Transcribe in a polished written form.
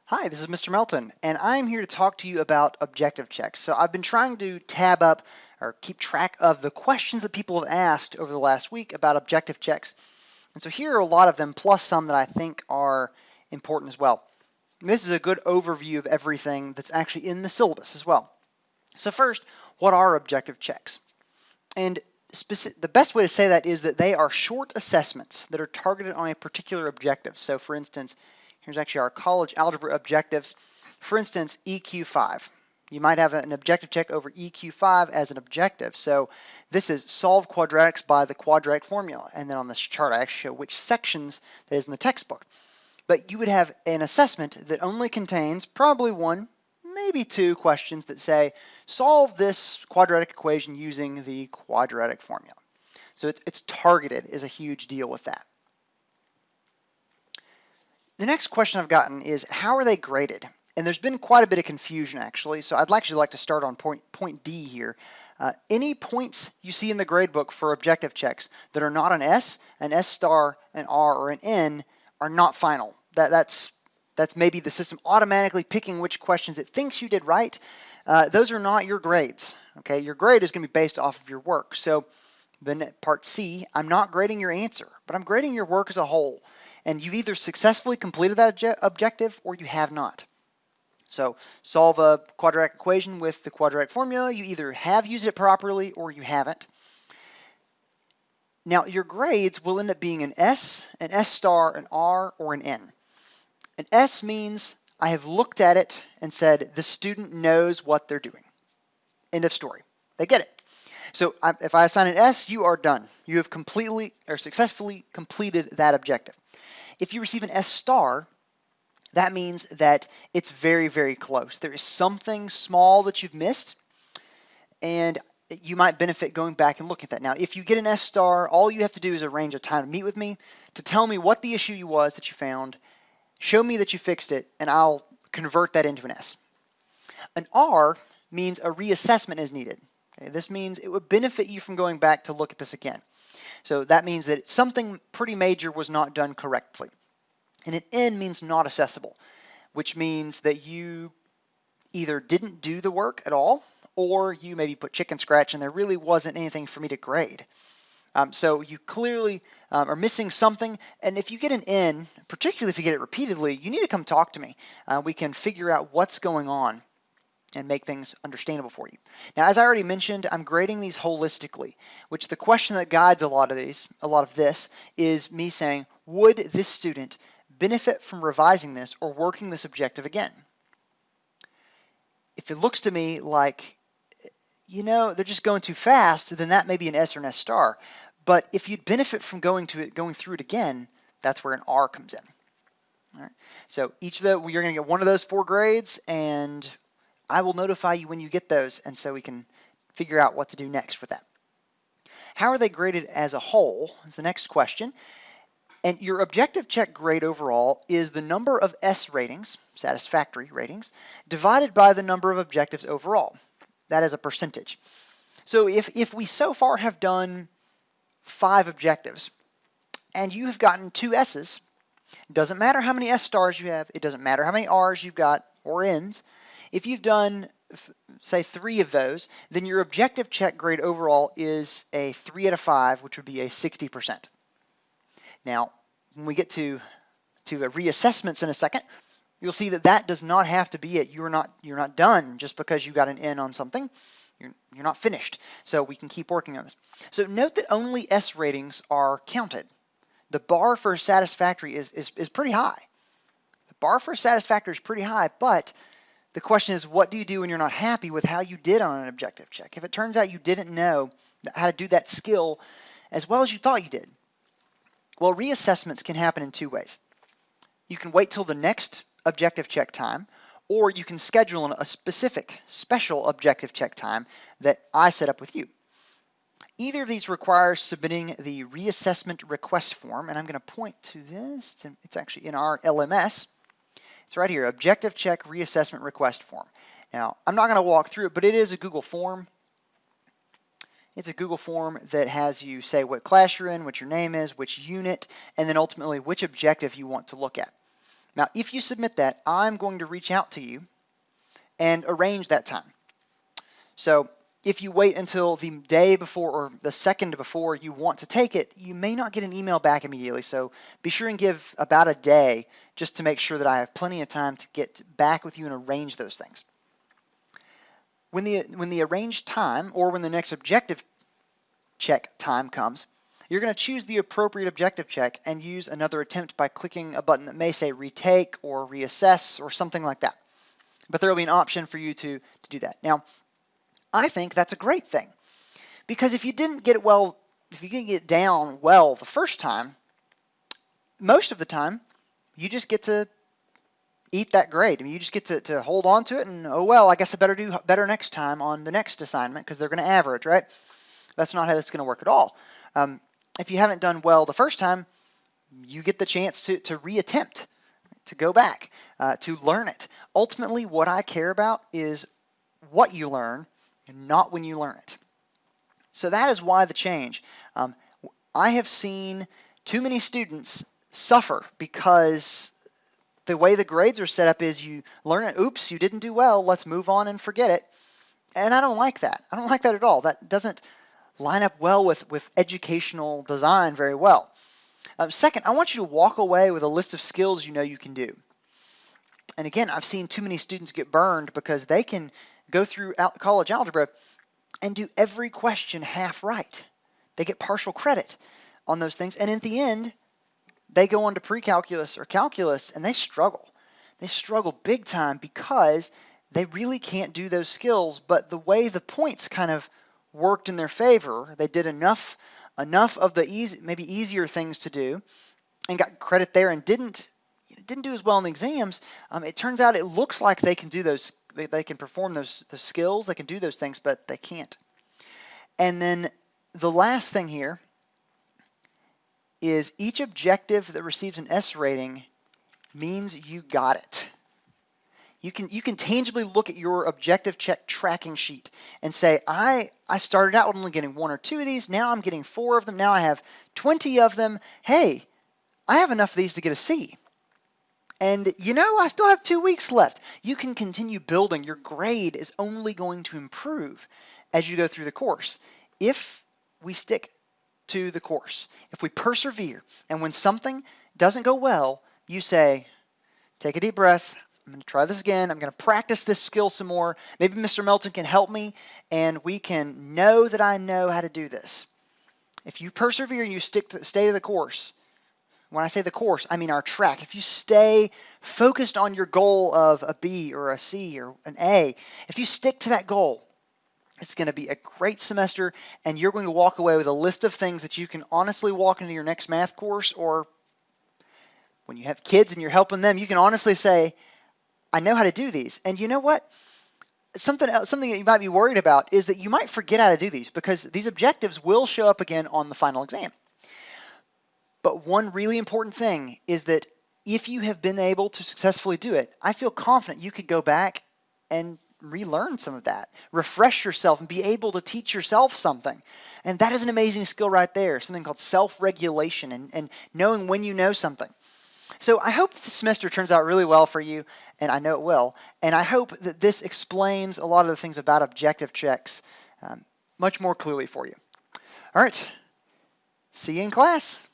Hi, this is Mr. Melton, and I'm here to talk to you about objective checks. So I've been trying to tab up or keep track of the questions that people have asked over the last week about objective checks. And so here are a lot of them, plus some that I think are important as well. And this is a good overview of everything that's actually in the syllabus as well. So first, what are objective checks? And the best way to say that is that they are short assessments that are targeted on a particular objective. So for instance, here's actually our college algebra objectives. For instance, EQ5. You might have an objective check over EQ5 as an objective. So this is solve quadratics by the quadratic formula. And then on this chart, I actually show which sections that is in the textbook. But you would have an assessment that only contains probably one, maybe two questions that say, solve this quadratic equation using the quadratic formula. So it's targeted is a huge deal with that. The next question I've gotten is, how are they graded? And there's been quite a bit of confusion actually, so I'd actually like to start on point D here. Any points you see in the gradebook for objective checks that are not an S star, an R, or an N are not final. That's maybe the system automatically picking which questions it thinks you did right. Those are not your grades. Okay, your grade is going to be based off of your work. So then part C, I'm not grading your answer, but I'm grading your work as a whole. And you've either successfully completed that objective or you have not. So solve a quadratic equation with the quadratic formula. You either have used it properly or you haven't. Now your grades will end up being an S star, an R, or an N. An S means I have looked at it and said the student knows what they're doing. End of story. They get it. So if I assign an S, you are done. You have completely or successfully completed that objective. If you receive an S star, that means that it's very, very close. There is something small that you've missed, and you might benefit going back and looking at that. Now, if you get an S star, all you have to do is arrange a time to meet with me to tell me what the issue was that you found, show me that you fixed it, and I'll convert that into an S. An R means a reassessment is needed. Okay, this means it would benefit you from going back to look at this again. So that means that something pretty major was not done correctly. And an N means not accessible, which means that you either didn't do the work at all, or you maybe put chicken scratch and there really wasn't anything for me to grade. So you clearly are missing something, and if you get an N, particularly if you get it repeatedly, you need to come talk to me. We can figure out what's going on and make things understandable for you. Now, as I already mentioned, I'm grading these holistically, which the question that guides a lot of this is me saying, would this student benefit from revising this or working this objective again? If it looks to me like, they're just going too fast, then that may be an S or an S star. But if you'd benefit from going through it again, that's where an R comes in. All right. So each of you're going to get one of those 4 grades, and I will notify you when you get those, and so we can figure out what to do next with that. How are they graded as a whole is the next question. And your objective check grade overall is the number of S ratings, satisfactory ratings, divided by the number of objectives overall. That is a percentage. So if we so far have done 5 objectives and you have gotten 2 S's, it doesn't matter how many S stars you have, it doesn't matter how many R's you've got or N's. If you've done, say, 3 of those, then your objective check grade overall is a 3 out of 5, which would be a 60%. Now, when we get to reassessments in a second, you'll see that that does not have to be it. You're not done just because you got an N on something. You're not finished. So we can keep working on this. So note that only S ratings are counted. The bar for satisfactory is pretty high. The bar for satisfactory is pretty high, but the question is, what do you do when you're not happy with how you did on an objective check? If it turns out you didn't know how to do that skill as well as you thought you did, well, reassessments can happen in 2 ways. You can wait till the next objective check time, or you can schedule a special objective check time that I set up with you. Either of these requires submitting the reassessment request form, and I'm going to point to this. It's actually in our LMS. It's right here, objective check reassessment request form. Now, I'm not going to walk through it, but it is a Google form. It's a Google form that has you say what class you're in, what your name is, which unit, and then ultimately which objective you want to look at. Now, if you submit that, I'm going to reach out to you and arrange that time. So if you wait until the day before or the second before you want to take it, you may not get an email back immediately. So be sure and give about a day just to make sure that I have plenty of time to get back with you and arrange those things. When the arranged time or when the next objective check time comes, you're going to choose the appropriate objective check and use another attempt by clicking a button that may say retake or reassess or something like that. But there will be an option for you to do that. Now, I think that's a great thing, because if you didn't get it down well the first time, most of the time you just get to eat that grade. I mean, you just get to hold on to it and, oh well, I guess I better do better next time on the next assignment because they're going to average, right? That's not how that's going to work at all. If you haven't done well the first time, you get the chance to reattempt, to go back, to learn it. Ultimately, what I care about is what you learn, and not when you learn it. So that is why the change. I have seen too many students suffer because the way the grades are set up is you learn it, oops, you didn't do well, let's move on and forget it. And I don't like that. I don't like that at all. That doesn't line up well with educational design very well. Second, I want you to walk away with a list of skills you know you can do. And again, I've seen too many students get burned because they can go through college algebra and do every question half right. They get partial credit on those things, and at the end, they go on to pre-calculus or calculus, and they struggle. They struggle big time because they really can't do those skills, but the way the points kind of worked in their favor, they did enough of the maybe easier things to do and got credit there and didn't do as well in the exams. It turns out it looks like they can do those, they can perform the skills, they can do those things, but they can't. And then the last thing here is each objective that receives an S rating means you got it. You can tangibly look at your objective check tracking sheet and say, I started out only getting 1 or 2 of these, now I'm getting 4 of them, now I have 20 of them. Hey, I have enough of these to get a C. And you know, I still have 2 weeks left. You can continue building. Your grade is only going to improve as you go through the course. If we stick to the course, if we persevere, and when something doesn't go well, you say, take a deep breath, I'm going to try this again, I'm going to practice this skill some more, maybe Mr. Melton can help me, and we can know that I know how to do this. If you persevere and you stay to the course, when I say the course, I mean our track. If you stay focused on your goal of a B or a C or an A, if you stick to that goal, it's going to be a great semester, and you're going to walk away with a list of things that you can honestly walk into your next math course, or when you have kids and you're helping them, you can honestly say, I know how to do these. And you know what? Something that you might be worried about is that you might forget how to do these because these objectives will show up again on the final exam. But one really important thing is that if you have been able to successfully do it, I feel confident you could go back and relearn some of that, refresh yourself, and be able to teach yourself something. And that is an amazing skill right there, something called self-regulation and knowing when you know something. So I hope this semester turns out really well for you, and I know it will. And I hope that this explains a lot of the things about objective checks much more clearly for you. All right, see you in class.